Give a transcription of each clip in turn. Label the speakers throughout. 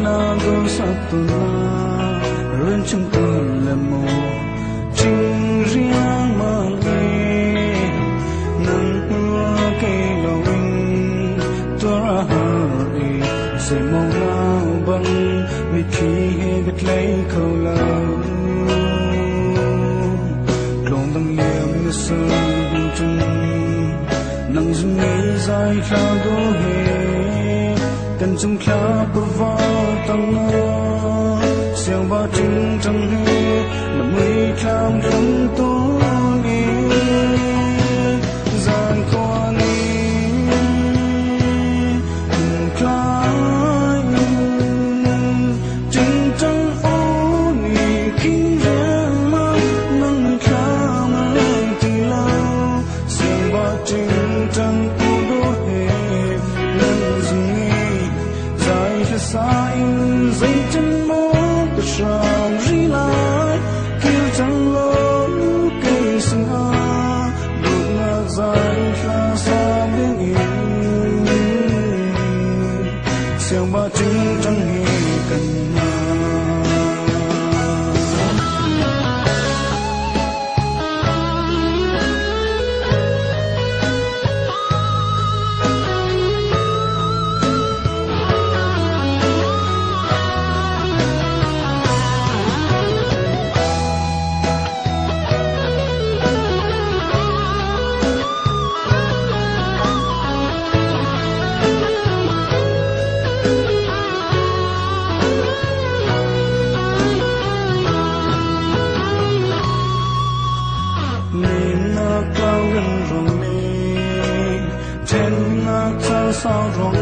Speaker 1: là gấu sắc tu na run chung tu là mồ chinh riêng mà nghe nắng mưa cây lâu in tua hơi sẽ mong lao bằng vì khi gật lấy khâu lâu lòng tâm niệm như sương chung nắng dừng nghĩ dài khá đô hề cần chung khá bờ vào tầng mơ xeo ba trứng trăng hê là mây khám râm tố nghe gian qua ni khai trứng trăng ô ni khi rèm mơ nâng khá mà lên từ lâu xeo ba trứng trăng ô đô hề nâng dừng sa in dây chân mơ từ sàm ri lại kêu chẳng lối cây sinh a đột ngạt dài khá xa bên in xeo ba trứng trăng hề cần sao rong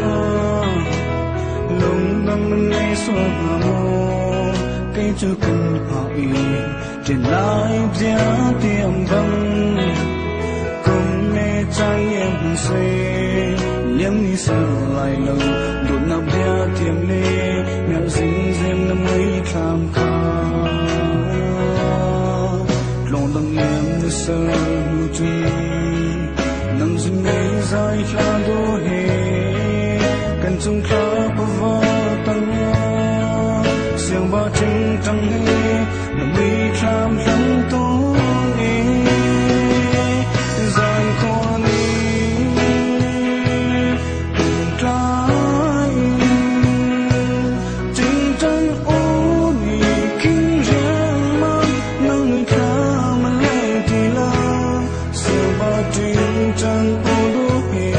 Speaker 1: lùng đâm ngay suốt mà mô cây chưa cần hỏi trên lại giá tiệm vắng cùng nghe trái em say liếm đi sợ lại lâu đột nằm giá tiệm lê mẹ dính dêm năm ấy khám khá lòng đâm em như sợ lưu truy nằm dừng ngay dài khá đô hề cần chung khá bờ vào tầng mơ xeo ba trứng trăng hê nằm mây khám lắm tố nghe gian khó ni trái trứng trăng ô ni kinh riêng mơ nâng khá mà lên thì lâu xeo ba trứng trăng ô đô hề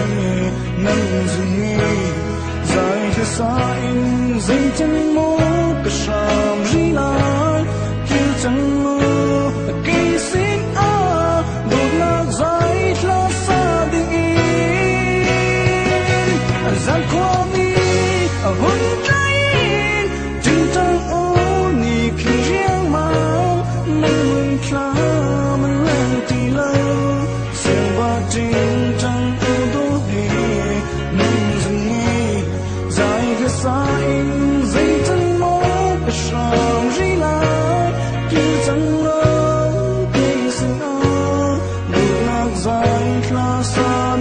Speaker 1: nâng dừng nghe dài khá xa in dây chân mô cả sàm ri lại kêu chẳng mơ cây xích a đột ngạt dài khá xa bình yên gian qua mi hôn trái trứng trăng ô ni khi riêng mà nâng khá mà lên thì lâu xeo ba trứng trăng ô đô hề nâng dừng nghe dài khá xa in dây chân mô cả sàm ri lại kêu chẳng lâu cây sinh a đột ngạt dài khá xa